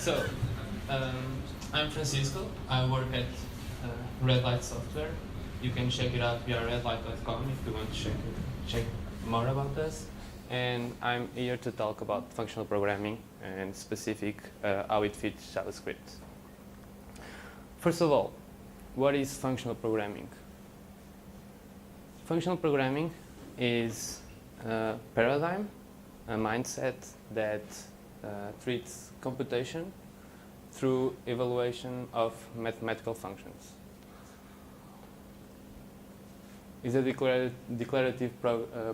So, I'm Francisco. I work at Red Light Software. You can check it out via redlight.com if you want to check more about us. And I'm here to talk about functional programming and specific how it fits JavaScript. First of all, what is functional programming? Functional programming is a paradigm, a mindset that treats computation through evaluation of mathematical functions. It's a declarative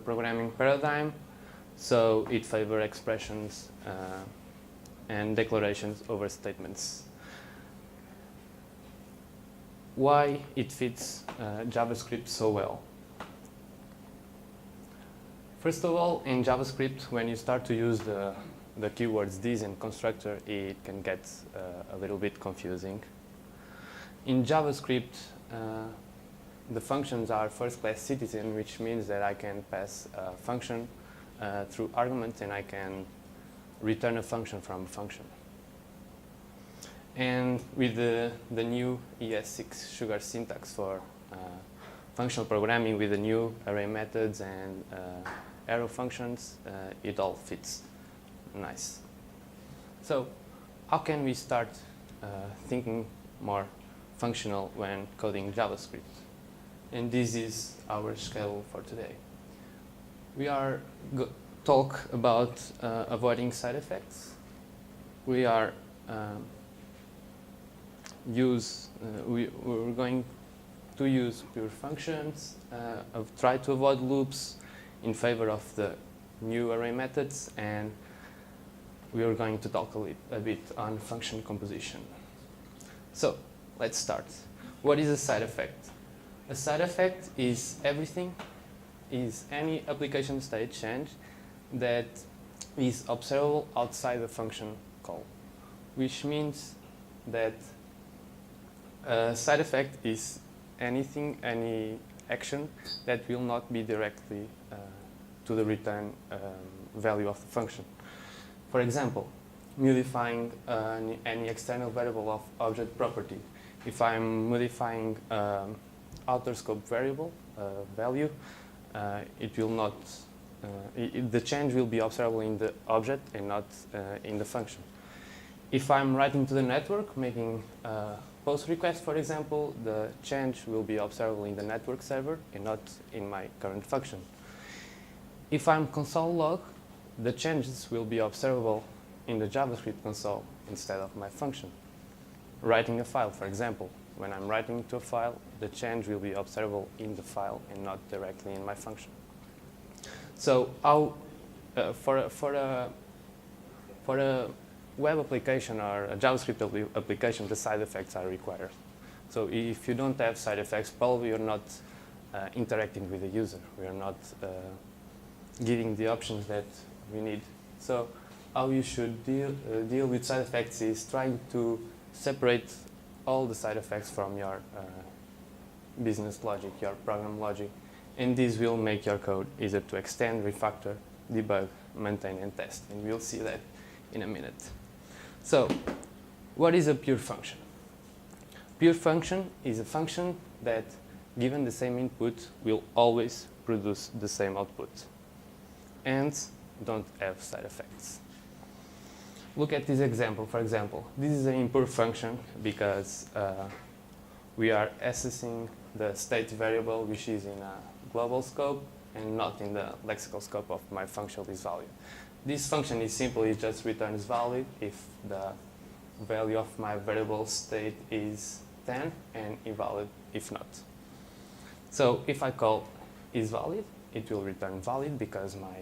programming paradigm, so it favors expressions and declarations over statements. Why it fits JavaScript so well? First of all, in JavaScript, when you start to use the keywords this and constructor, it can get a little bit confusing. In JavaScript, the functions are first-class citizen, which means that I can pass a function through arguments and I can return a function from a function. And with the new ES6 sugar syntax for functional programming with the new array methods and arrow functions, it all fits nice. So how can we start thinking more functional when coding JavaScript? And this is our schedule for today. We are talk about avoiding side effects. We are we're going to use pure functions, try to avoid loops in favor of the new array methods, and we are going to talk a bit on function composition. So let's start. What is a side effect? A side effect is any application state change that is observable outside the function call, which means that a side effect is any action that will not be directly to the return value of the function. For example, modifying any external variable of object property. If I'm modifying outer scope variable value, it will not. The change will be observable in the object and not in the function. If I'm writing to the network, making a post request, for example, the change will be observable in the network server and not in my current function. If I'm console log, the changes will be observable in the JavaScript console instead of my function. Writing a file, for example, when I'm writing to a file, the change will be observable in the file and not directly in my function. So how, for a web application or a JavaScript application, the side effects are required. So if you don't have side effects, probably you're not interacting with the user. We are not giving the options that we need. So how you should deal with side effects is trying to separate all the side effects from your business logic, your program logic, and this will make your code easier to extend, refactor, debug, maintain, and test. And we'll see that in a minute. So what is a pure function? Pure function is a function that, given the same input, will always produce the same output and don't have side effects. Look at this example. For example, this is an impure function because we are accessing the state variable, which is in a global scope and not in the lexical scope of my function is value. This function is simply just returns valid if the value of my variable state is 10 and invalid if not. So if I call isValid, it will return valid because my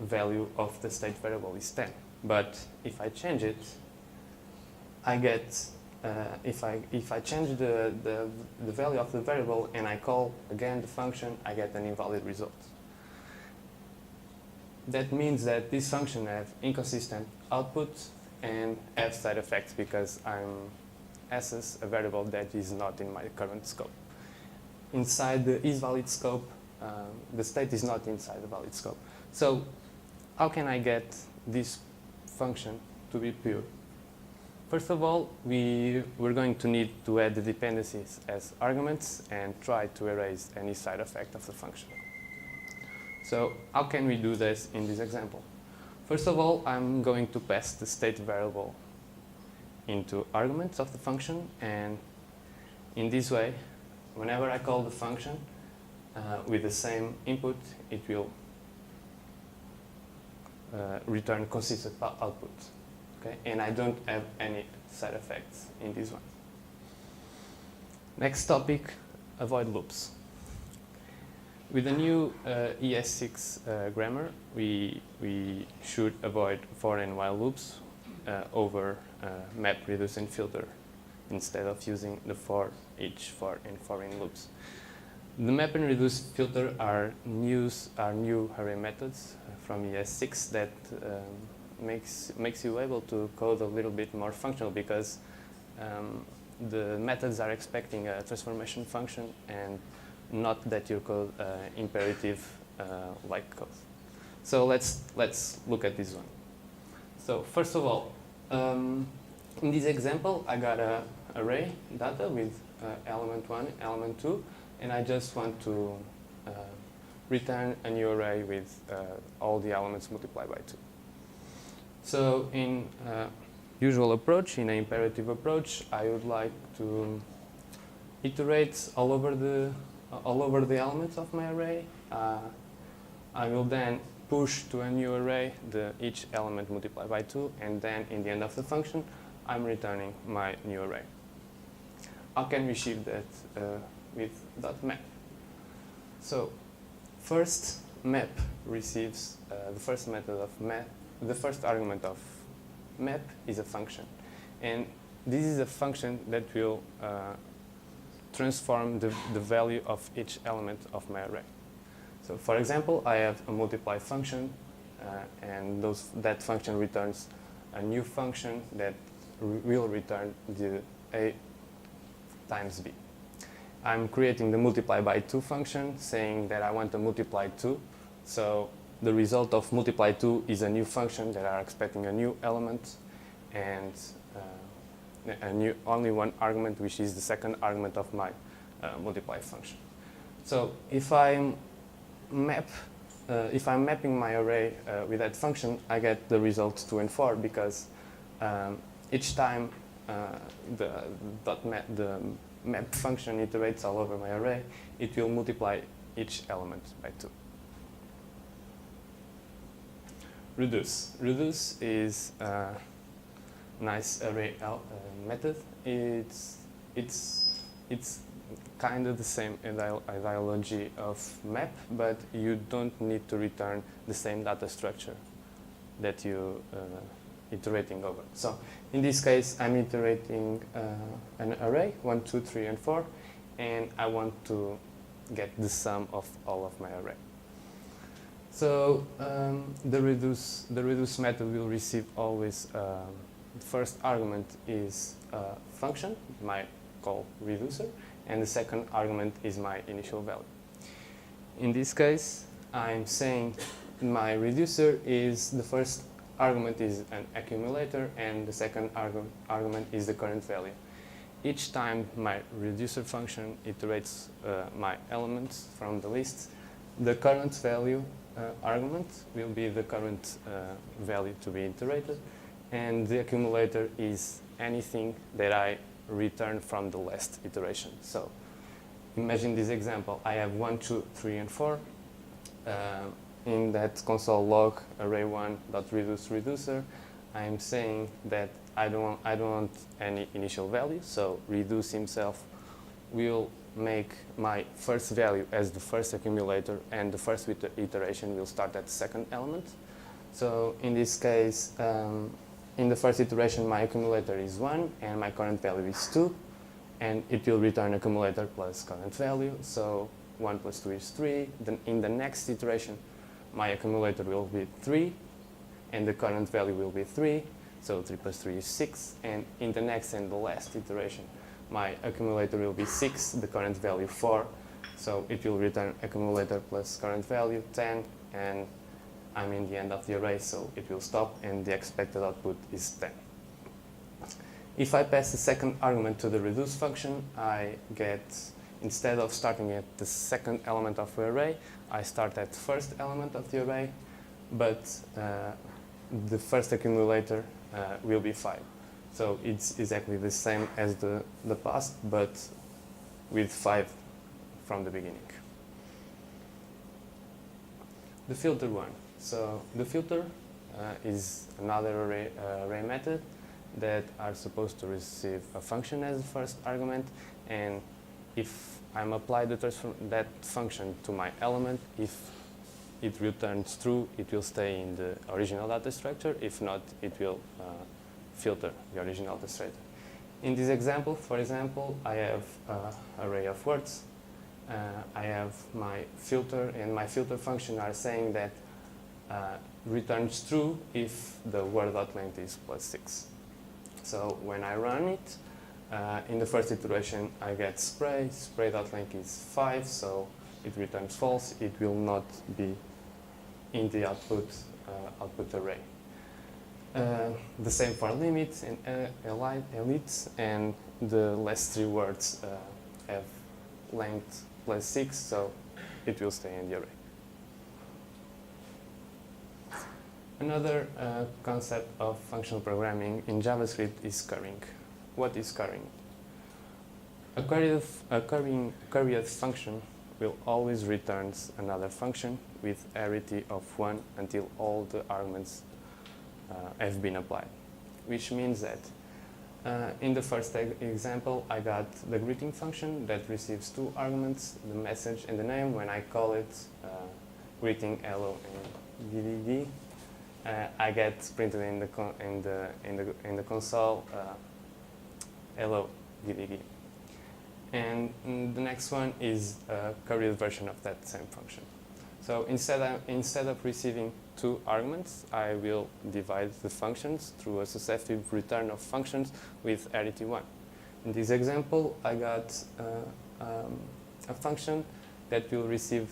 value of the state variable is 10. But if I change it, I get if I change the value of the variable and I call again the function, I get an invalid result. That means that this function has inconsistent output and have side effects because I'm access a variable that is not in my current scope. Inside the isValid scope, the state is not inside the valid scope. So how can I get this function to be pure. First of all, we're going to need to add the dependencies as arguments and try to erase any side effect of the function. So how can we do this in this example? First of all, I'm going to pass the state variable into arguments of the function, and in this way, whenever I call the function with the same input, it will return consistent output. Okay? And I don't have any side effects in this one. Next topic, avoid loops. With the new ES6 grammar, we should avoid for and while loops over map, reduce, and filter instead of using the for, each, for, and foreign loops. The map and reduce filter are new array methods from ES6 that makes you able to code a little bit more functional, because the methods are expecting a transformation function and not that you code imperative like code. So let's look at this one. So first of all, in this example, I got an array data with element 1, element 2, and I just want to return a new array with all the elements multiplied by 2. So in usual approach, in an imperative approach, I would like to iterate all over the elements of my array. I will then push to a new array each element multiplied by 2, and then in the end of the function, I'm returning my new array. How can we achieve that with .map? So first, map receives the first method of map. The first argument of map is a function, and this is a function that will transform the value of each element of my array. So for example, I have a multiply function, and that function returns a new function that will return the A times B. I'm creating the multiply by 2 function, saying that I want to multiply 2. So the result of multiply 2 is a new function that are expecting a new element and only one argument, which is the second argument of my multiply function. So if I'm mapping my array with that function, I get the results 2 and 4, because each time the map function iterates all over my array, it will multiply each element by 2. Reduce. Reduce is a nice array method. It's kind of the same ideology of map, but you don't need to return the same data structure that you iterating over. So in this case, I'm iterating an array 1, 2, 3, and 4, and I want to get the sum of all of my array. So the reduce method will receive always the first argument is a function, my call reducer, and the second argument is my initial value. In this case, I'm saying my reducer is the first argument is an accumulator, and the second argument is the current value. Each time my reducer function iterates my elements from the list, the current value argument will be the current value to be iterated, and the accumulator is anything that I return from the last iteration. So imagine this example. I have 1, 2, 3, and 4. In that console log array1.reduce reducer, I'm saying that I don't want any initial value, so reduce himself will make my first value as the first accumulator, and the first iteration will start at the second element. So in this case, in the first iteration, my accumulator is 1 and my current value is 2, and it will return accumulator plus current value, so 1 plus 2 is 3. Then in the next iteration, my accumulator will be 3 and the current value will be 3, so 3 plus 3 is 6, and in the next and the last iteration, my accumulator will be 6, the current value 4, so it will return accumulator plus current value 10, and I'm in the end of the array, so it will stop, and the expected output is 10. If I pass the second argument to the reduce function, I get, instead of starting at the second element of the array, I start at the first element of the array, but the first accumulator will be 5. So it's exactly the same as the past, but with 5 from the beginning. The filter one. So the filter is another array method that are supposed to receive a function as the first argument, and if I'm applied that function to my element, if it returns true, it will stay in the original data structure. If not, it will filter the original data structure. In this example, for example, I have an array of words. I have my filter, and my filter function are saying that returns true if the word.length is +6. So when I run it, in the first iteration I get spray.length is 5, so it returns false. It will not be in the output array. The same for limits and elites, and the last 3 words have length +6, so it will stay in the array. Another concept of functional programming in JavaScript is currying. What is currying? A curried function will always return another function with arity of 1 until all the arguments have been applied, which means that in the first example, I got the greeting function that receives 2 arguments, the message and the name. When I call it greeting, hello, and DDD, I get printed in the console hello, DDD. And the next one is a curried version of that same function. So instead of receiving 2 arguments, I will divide the functions through a successive return of functions with arity 1. In this example, I got a function that will receive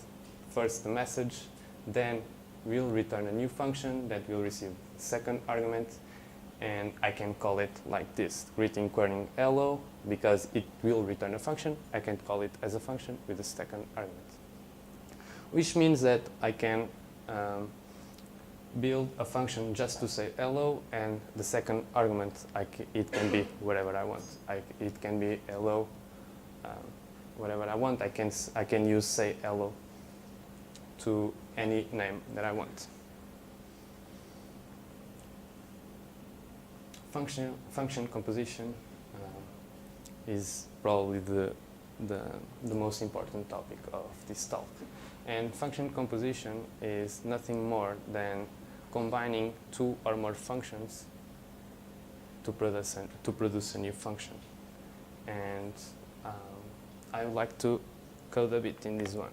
first the message, then will return a new function that will receive the second argument, and I can call it like this, greeting querying hello, because it will return a function. I can call it as a function with the second argument, which means that I can build a function just to say hello, and the second argument, it can be whatever I want. It can be hello, whatever I want. I can use say hello to any name that I want. Function composition is probably the most important topic of this talk. And function composition is nothing more than combining 2 or more functions to produce a new function. And I would like to code a bit in this one.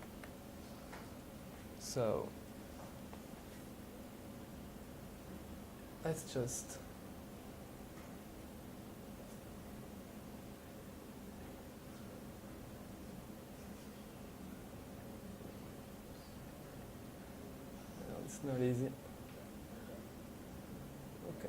So let's just it's not easy. Okay.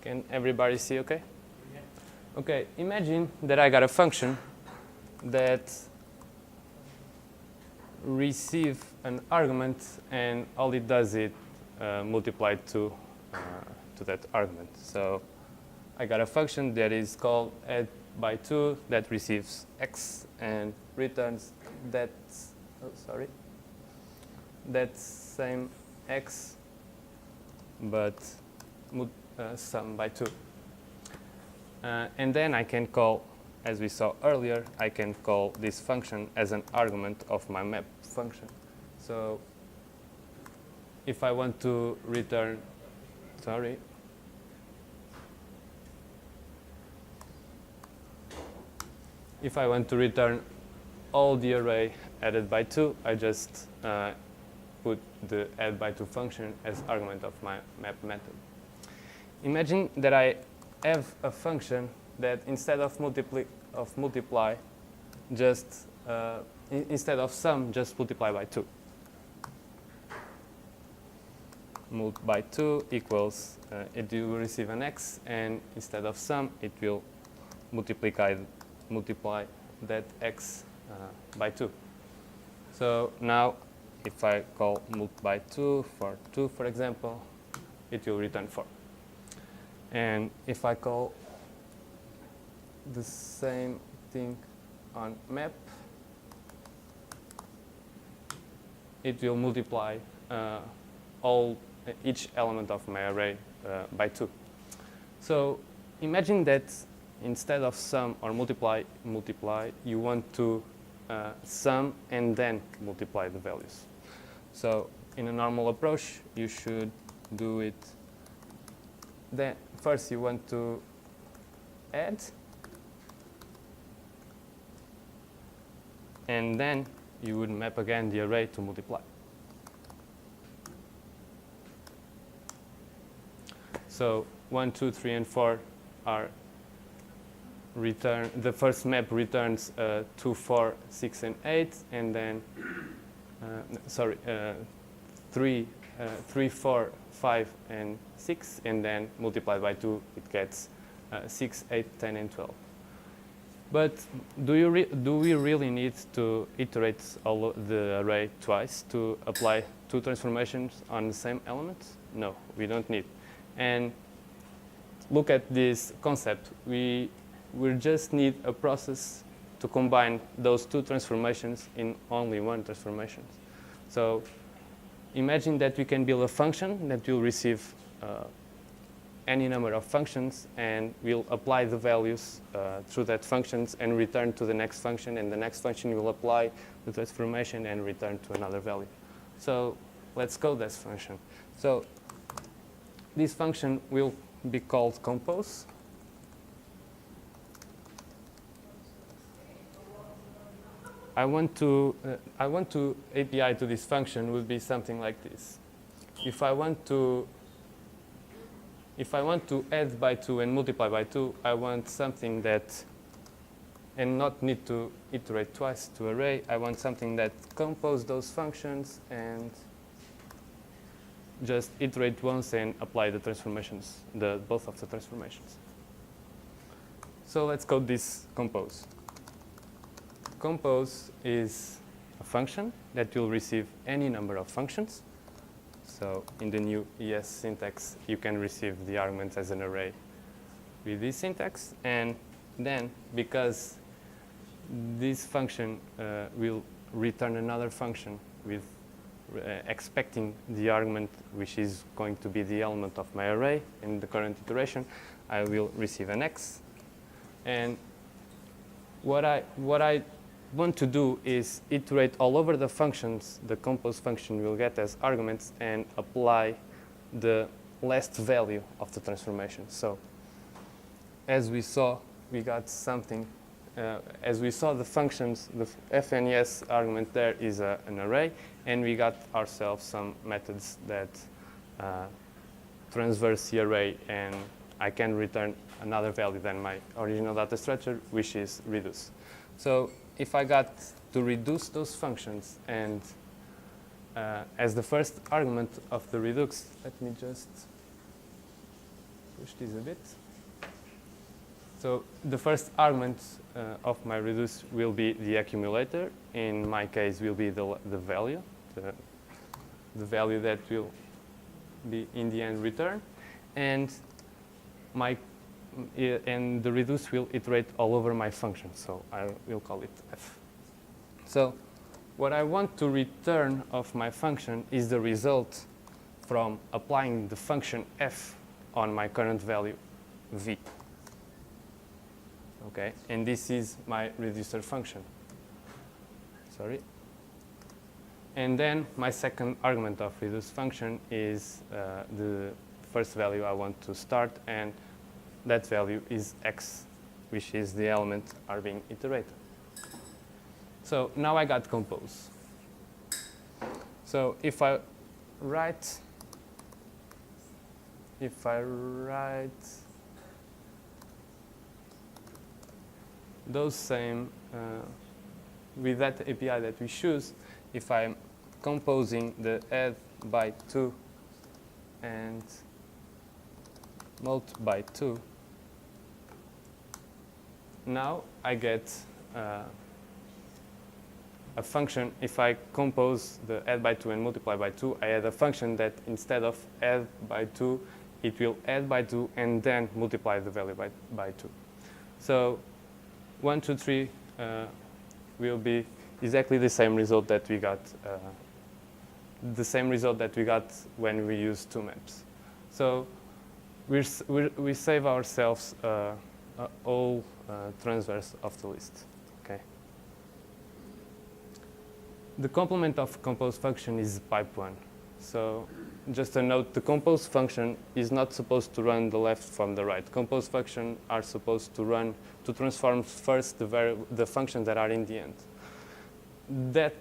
Can everybody see okay? Yeah. Okay, imagine that I got a function that receive an argument, and all it does is multiply to that argument. So I got a function that is called add by 2 that receives x and returns that same x, but sum by 2. And then I can call, as we saw earlier, I can call this function as an argument of my map function. So if I want to return, if I want to return all the array added by 2, I just put the add by 2 function as argument of my map method. Imagine that I have a function that instead of multiply, just instead of sum, just multiply by 2. Mult by 2 equals, it will receive an x, and instead of sum, it will multiply that x by 2. So now, if I call mult by 2 for 2, for example, it will return 4. And if I call the same thing on map, it will multiply each element of my array by 2. So imagine that instead of sum or multiply, you want to sum and then multiply the values. So in a normal approach, you should do it. Then first you want to add, and then you would map again the array to multiply. So 1, 2, 3, and 4 are the first map returns 2, 4, 6, and 8, and then 3, 4, 5, and 6, and then multiplied by 2, it gets 6, 8, 10, and 12. But do we really need to iterate all the array twice to apply 2 transformations on the same element? No, we don't need. And look at this concept. We just need a process to combine those 2 transformations in only one transformation. So imagine that we can build a function that will receive any number of functions, and we'll apply the values through that functions and return to the next function, and the next function will apply the transformation and return to another value. So let's code this function. So this function will be called compose. I want to API to this function would be something like this. If I want to add by 2 and multiply by 2, I want something that, and not need to iterate twice to array, I want something that compose those functions and just iterate once and apply the transformations, both of the transformations. So let's code this compose. Compose is a function that will receive any number of functions. So in the new ES syntax, you can receive the arguments as an array with this syntax. And then, because this function will return another function with expecting the argument, which is going to be the element of my array in the current iteration, I will receive an x. And what I want to do is iterate all over the functions the compose function will get as arguments and apply the last value of the transformation. So as we saw, we got something. As we saw the functions, the FNES argument there is an array, and we got ourselves some methods that transverse the array, and I can return another value than my original data structure, which is reduce. So if I got to reduce those functions, and as the first argument of the reduce, let me just push this a bit. So the first argument of my reduce will be the accumulator. In my case, will be the value, the value that will be in the end return, and the reduce will iterate all over my function. So I will call it f. So what I want to return of my function is the result from applying the function f on my current value v. Okay, and this is my reducer function. Sorry. And then my second argument of reduce function is the first value I want to start, and that value is x, which is the element are being iterated. So now I got compose. So if I write those same with that API that we choose, if I'm composing the add by 2 and multi by 2, now I get a function. If I compose the add by 2 and multiply by 2, I add a function that instead of add by 2, it will add by 2 and then multiply the value by 2. So 1, 2, 3 will be exactly the same result that we got, when we use two maps. So we save ourselves all transverse of the list. Okay. The complement of compose function is pipe 1. So just a note, the compose function is not supposed to run the left from the right. Compose functions are supposed to transform first the functions that are in the end. That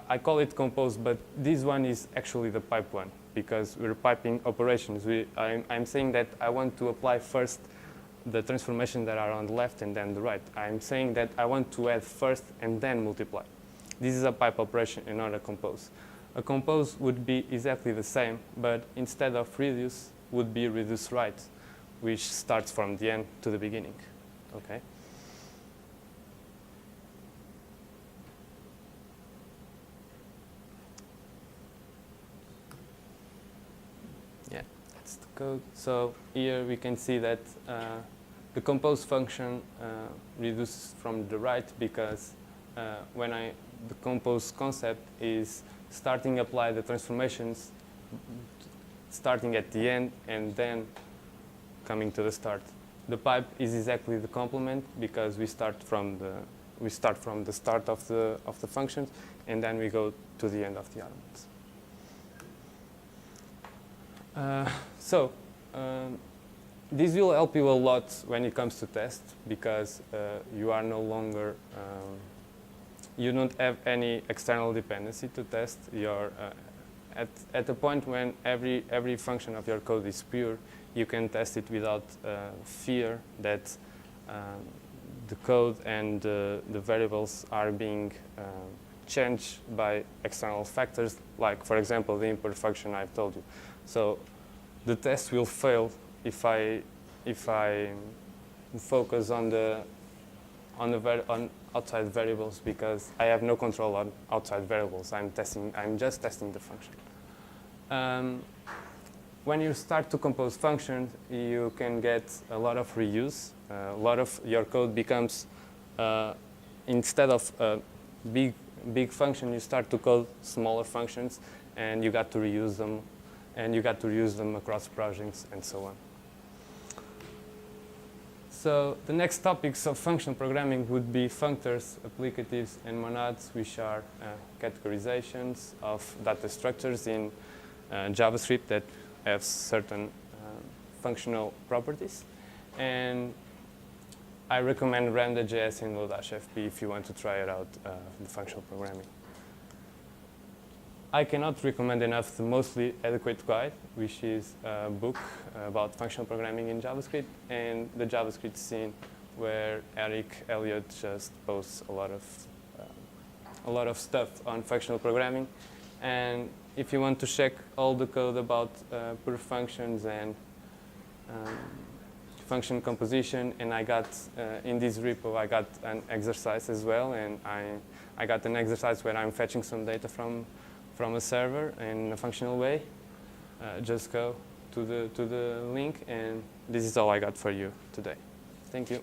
I call it compose, but this one is actually the pipe 1 because we're piping operations. I'm saying that I want to apply first the transformations that are on the left and then the right. I'm saying that I want to add first and then multiply. This is a pipe operation and not a compose. A compose would be exactly the same, but instead of reduce, would be reduce right, which starts from the end to the beginning. Okay. Yeah, that's the code. So here we can see that the compose function reduces from the right because the compose concept is starting apply the transformations, starting at the end and then coming to the start. The pipe is exactly the complement because we start from the start of the functions and then we go to the end of the elements. This will help you a lot when it comes to test because you are no longer you don't have any external dependency to test. You're at the point when every function of your code is pure, you can test it without fear that the code and the variables are being changed by external factors, like for example the import function I've told you. So the test will fail if I focus on outside variables because I have no control on outside variables. I'm just testing the function. When you start to compose functions, you can get a lot of reuse. A lot of your code becomes instead of a big function, you start to code smaller functions, and you got to reuse them, and you got to reuse them across projects and so on. So the next topics of functional programming would be functors, applicatives, and monads, which are categorizations of data structures in JavaScript that have certain functional properties. And I recommend Randa.js and Lodash-FP if you want to try it out, the functional programming. I cannot recommend enough the Mostly Adequate Guide, which is a book about functional programming in JavaScript, and the JavaScript scene, where Eric Elliott just posts a lot of stuff on functional programming. And if you want to check all the code about pure functions and function composition, and I got in this repo I got an exercise as well, and I got an exercise where I'm fetching some data from a server in a functional way. Just go to the link, and this is all I got for you today. Thank you.